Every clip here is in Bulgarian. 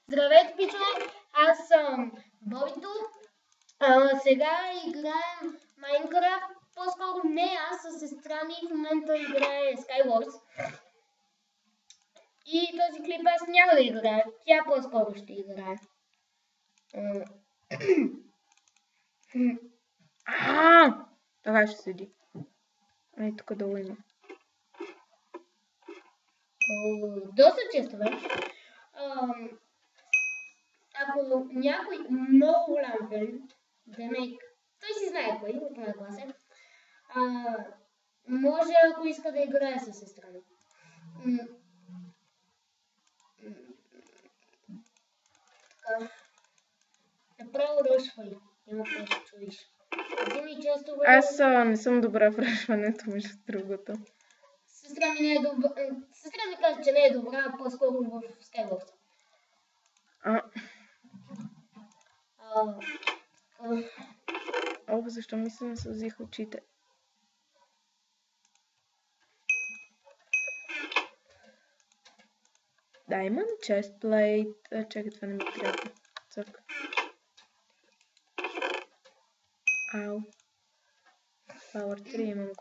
Здравейте, пичове! Аз съм Бобито. Сега играем Майнкрафт. По-скоро не аз, със сестра ми в момента играе Skywars. И този клип аз няма да играя. Тя по-скоро ще играе. Така ще седи. Ай, тук долу има. Доста често, бе. Ако някой много голям фен, демек, той си знае кой от моя класа, може, ако иска да играе със сестра ми. Така. Направо ръшвай. Няма какво да чуеш. Вземи често време. Аз не съм добра в ръшването, между другото. Сестра ми не е добра. Сестра ми каза, че не е добра, по-скоро в Skywars. Защо ми се насълзиха очите? Да, имам честплейт. Чакай, това не ми трябва. Цък. Ау. Power 3 имам го.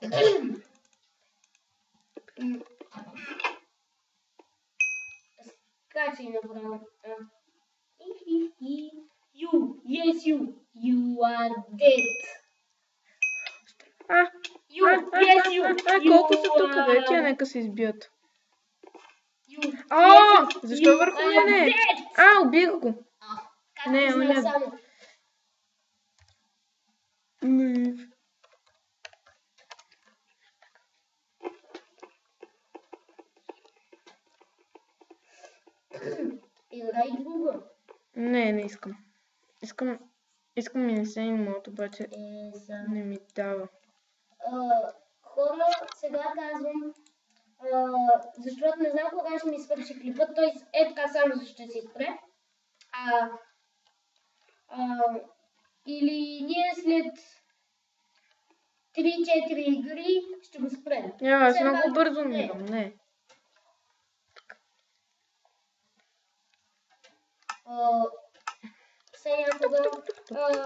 Скачай направо. Yes, you are dead. Колко са тук, бе? Тя нека се избият. Защо върху мене? Убих го. Не, он е... Играй друга. Не искам. Искам Insane Mode, обаче не ми дава. Хора, сега казвам, защото не знам кога ще ми свърши клипът, той така само ще си спре. Или ние след 3-4 игри ще го спрем. Аз много бързо мигам, не. Сега някога,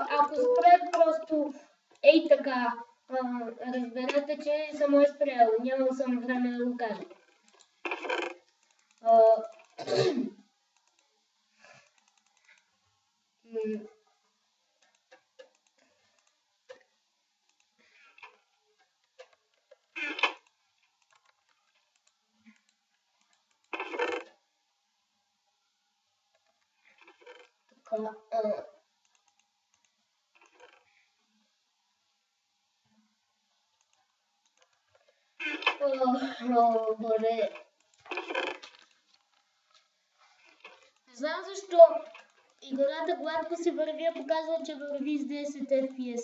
ако спре просто така, разберете, че съм е спрял. Нямал съм време да го кажа. Добре. Не знам защо играта, когато си върви, показва, че върви с 10 FPS.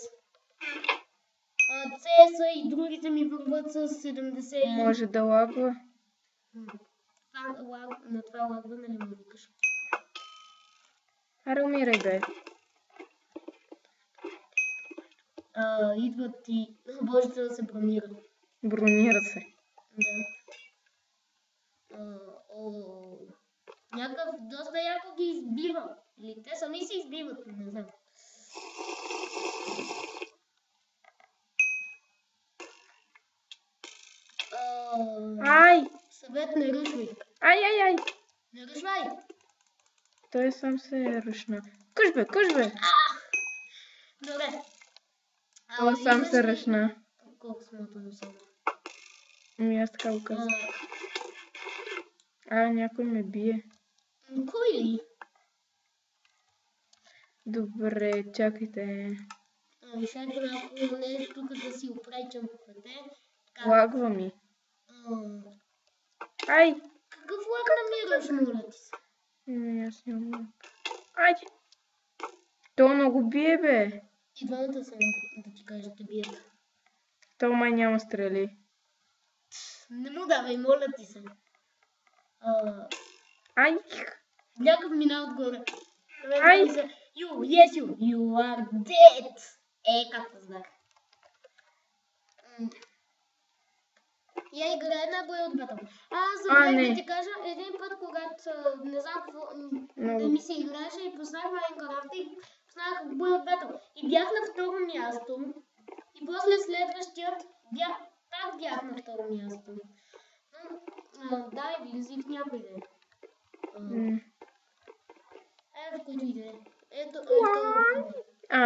CS и другите ми върват с 70. Може да лагва. На това лагва, нали му викаш? Аре, умирай, бе. Идват и можете да се бронира. Бронира се. Да. Някакъв доста яко ги избива. Или те сами се избиват, не знам. Съвет, не ръшвай. Не ръшвай. Той сам се ръшна. Къж бе. Добре. Това сам се ръшна. Колко смотано съм. Аз така го казвам. Някой ме бие. Кой ли? Добре, чакайте. Чакай, ако не е тук да си опречам пътете. Лагва ми. Какъв лаг намираш, моля ти се? Аз нямам лаг. То много бие, бе. И двамата са да ти кажа, да бият. То май няма стрели. Не му давай, моля ти се. Някакъв мина отгоре. You are dead. Както знах. Я играя на Build Battle. Аз не. да ти кажа, един път, когато не знам какво, да ми се играеше и познах Майнкрафт и познах Build Battle. И бях на второ място. И после следващият пак бях на второ място. Дай, влизи в някой ден. В който иде. Ето.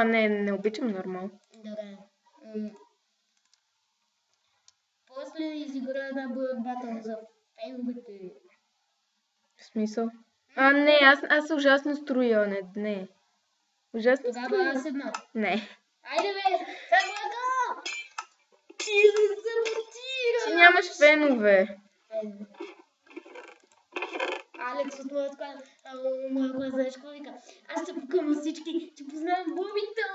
Не обичам нормално. Добре. После изигра една Build Battle за феновете. В смисъл? Не, аз ужасно строя, не. Ужасно строя. Тогава аз една. Не. Айде бе, събъга! Ти се саботираш! Ти нямаш фенове. Айде. Алекс от моят клас, знаеш какво вика? Аз ще пукам на всички, че познавам Бобито!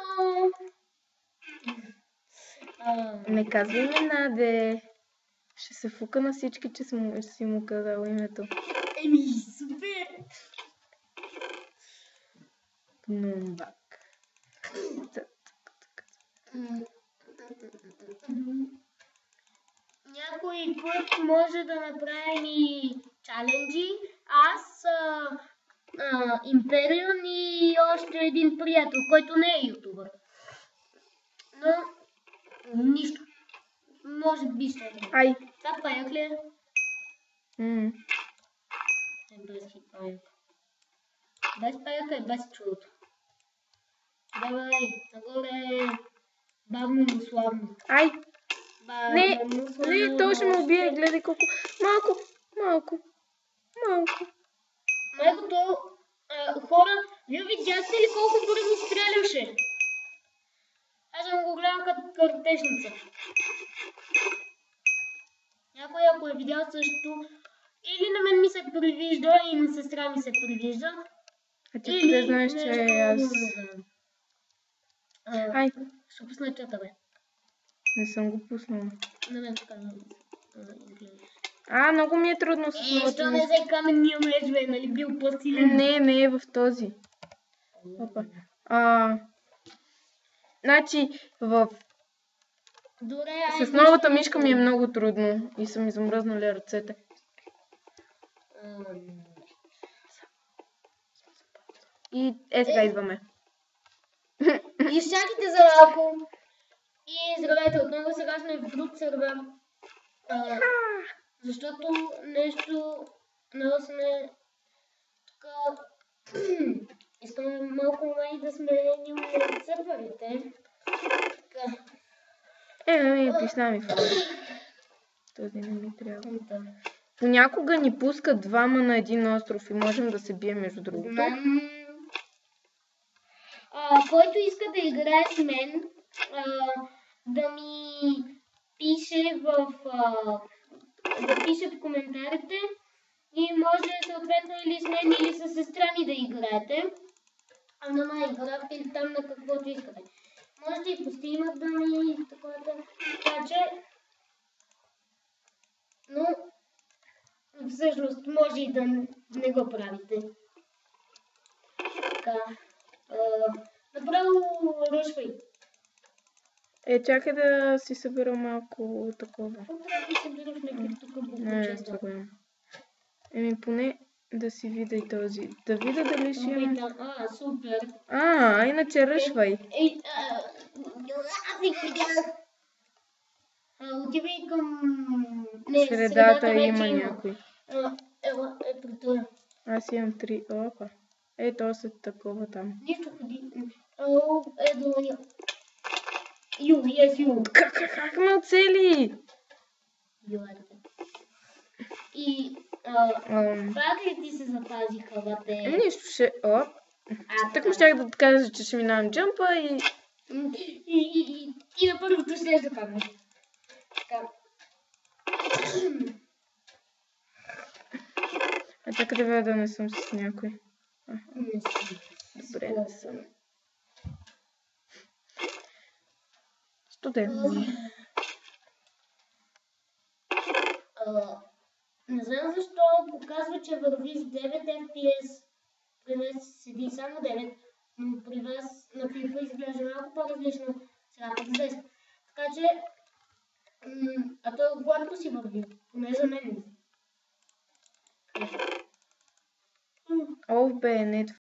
Не казвай имена, де. Ще се фука на всички, че си му казал името. Супер! Гномбак. Някой път може да направим и чаленджи. Аз, Империон и още един приятел, който не е ютубър. Но нищо. Може би ще е. Ай! Това паяк ли е? Без паяк. Без паяка и без чудото. Давай, нагоре. Бавно, но славно. Ай! Не, то ще ме убие. Гледай колко. Малко. Майкото, хора, вие видяхте ли колко бързо стреляше? Аз съм го гледам като картешница. Някой, ако е видял също, или на мен ми се привижда, и на сестра ми се привижда. Ти да знаеш, че аз... Ай! Ще пусна чата, бе. Не съм го пуснала. На мен така. Много ми е трудно с новата що не взе каменния меч, бе, нали бил по-силен? Не е в този. Опа. Значи, с новата мишка ми е много трудно и са ми замръзнали ръцете. И сега идваме. Изчакайте за малко. И здравейте, отново сега сме в друг сервер. Защото нещо много сме така... Искаме малко май да сменим серверите. Писна ми фото. Този не ми трябва. Понякога ни пускат двама на един остров и можем да се бием между другото. Който иска да играе с мен, да ми пише да пише в коментарите и може съответно или с мен, или с сестра ми да играете. На Майнкрафт или там на каквото искате. Можете и по стримът да ми такова. Така че... Но... Всъщност може и да не го правите. Така. Направо рушвай. Чакай да си събера малко такова. Трябва да събираш някакви тук буквочества. Поне да си видя и този. Да видя дали ще имам... Супер. Иначе ръшвай. Аз ви видях. Отивай към... Средата има някой. При това. Аз имам 3. Опа. То са такова там. Нищо ходи. Yes. Как ме оцели? И пак ли ти се запазиха вътре? Нищо ще... Так му щях да кажа, че ще минавам джъмпа и... И на първото ще да паднеш. Така. Чакай да видя да не съм с някой. Не си. Добре, не съм. Студено. Не знам защо показва, че върви с 9 FPS. При нас седи само 9, но при вас на клипа изглежда малко по-различно. Сега пък 10. Така че А то гладко си върви. Поне за мен. Ов, бе, не